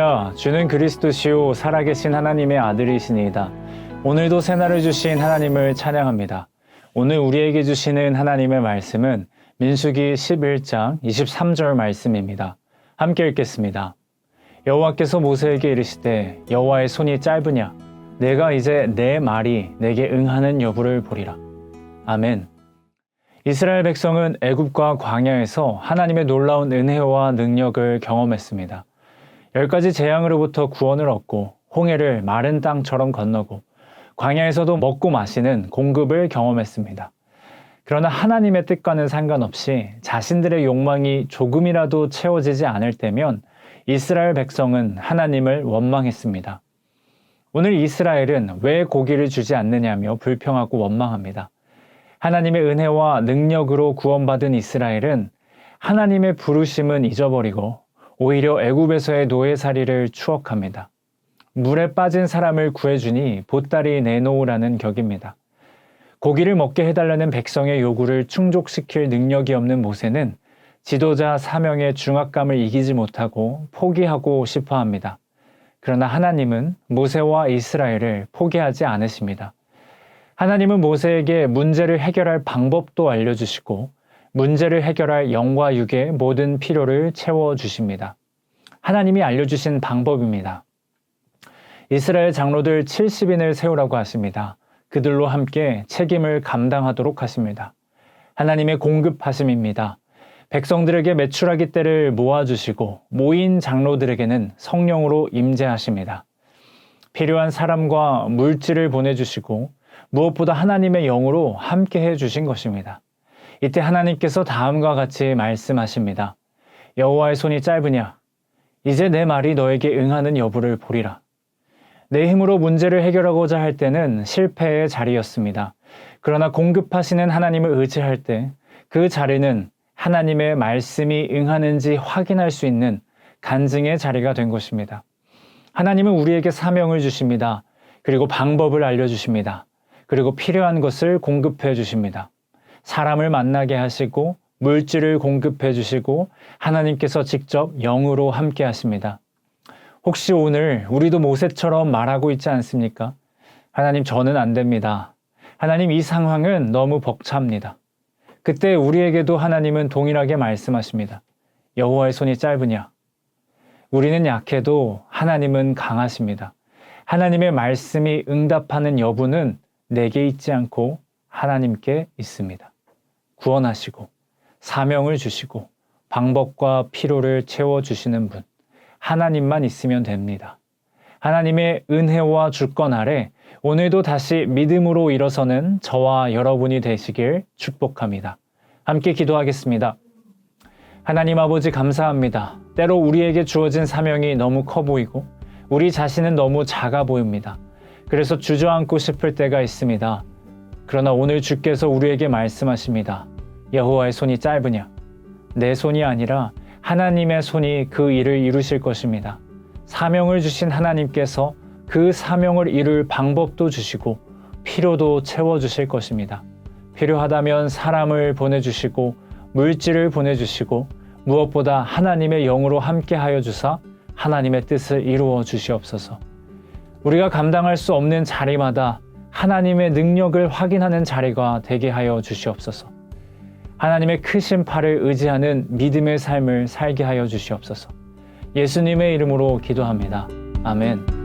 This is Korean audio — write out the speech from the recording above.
할렐루야, 주는 그리스도시요 살아계신 하나님의 아들이시니이다. 오늘도 새날을 주신 하나님을 찬양합니다. 오늘 우리에게 주시는 하나님의 말씀은 민수기 11장 23절 말씀입니다. 함께 읽겠습니다. 여호와께서 모세에게 이르시되 여호와의 손이 짧으냐? 내가 이제 내 말이 내게 응하는 여부를 보리라. 아멘. 이스라엘 백성은 애굽과 광야에서 하나님의 놀라운 은혜와 능력을 경험했습니다. 10가지 재앙으로부터 구원을 얻고 홍해를 마른 땅처럼 건너고 광야에서도 먹고 마시는 공급을 경험했습니다. 그러나 하나님의 뜻과는 상관없이 자신들의 욕망이 조금이라도 채워지지 않을 때면 이스라엘 백성은 하나님을 원망했습니다. 오늘 이스라엘은 왜 고기를 주지 않느냐며 불평하고 원망합니다. 하나님의 은혜와 능력으로 구원받은 이스라엘은 하나님의 부르심은 잊어버리고 오히려 애굽에서의 노예살이를 추억합니다. 물에 빠진 사람을 구해주니 보따리 내놓으라는 격입니다. 고기를 먹게 해달라는 백성의 요구를 충족시킬 능력이 없는 모세는 지도자 사명의 중압감을 이기지 못하고 포기하고 싶어 합니다. 그러나 하나님은 모세와 이스라엘을 포기하지 않으십니다. 하나님은 모세에게 문제를 해결할 방법도 알려주시고 문제를 해결할 영과 육의 모든 필요를 채워주십니다. 하나님이 알려주신 방법입니다. 이스라엘 장로들 70인을 세우라고 하십니다. 그들로 함께 책임을 감당하도록 하십니다. 하나님의 공급하심입니다. 백성들에게 메추라기 떼를 모아주시고 모인 장로들에게는 성령으로 임재하십니다. 필요한 사람과 물질을 보내주시고 무엇보다 하나님의 영으로 함께 해주신 것입니다. 이때 하나님께서 다음과 같이 말씀하십니다. 여호와의 손이 짧으냐? 이제 내 말이 너에게 응하는 여부를 보리라. 내 힘으로 문제를 해결하고자 할 때는 실패의 자리였습니다. 그러나 공급하시는 하나님을 의지할 때 그 자리는 하나님의 말씀이 응하는지 확인할 수 있는 간증의 자리가 된 것입니다. 하나님은 우리에게 사명을 주십니다. 그리고 방법을 알려주십니다. 그리고 필요한 것을 공급해 주십니다. 사람을 만나게 하시고 물질을 공급해 주시고 하나님께서 직접 영으로 함께 하십니다. 혹시 오늘 우리도 모세처럼 말하고 있지 않습니까? 하나님, 저는 안 됩니다. 하나님, 이 상황은 너무 벅찹니다. 그때 우리에게도 하나님은 동일하게 말씀하십니다. 여호와의 손이 짧으냐? 우리는 약해도 하나님은 강하십니다. 하나님의 말씀이 응답하는 여부는 내게 있지 않고 하나님께 있습니다. 구원하시고 사명을 주시고 방법과 필요를 채워주시는 분, 하나님만 있으면 됩니다. 하나님의 은혜와 주권 아래 오늘도 다시 믿음으로 일어서는 저와 여러분이 되시길 축복합니다. 함께 기도하겠습니다. 하나님 아버지, 감사합니다. 때로 우리에게 주어진 사명이 너무 커 보이고 우리 자신은 너무 작아 보입니다. 그래서 주저앉고 싶을 때가 있습니다. 그러나 오늘 주께서 우리에게 말씀하십니다. 여호와의 손이 짧으냐? 내 손이 아니라 하나님의 손이 그 일을 이루실 것입니다. 사명을 주신 하나님께서 그 사명을 이룰 방법도 주시고 필요도 채워주실 것입니다. 필요하다면 사람을 보내주시고 물질을 보내주시고 무엇보다 하나님의 영으로 함께하여 주사 하나님의 뜻을 이루어 주시옵소서. 우리가 감당할 수 없는 자리마다 하나님의 능력을 확인하는 자리가 되게 하여 주시옵소서. 하나님의 크신 팔을 의지하는 믿음의 삶을 살게 하여 주시옵소서. 예수님의 이름으로 기도합니다. 아멘.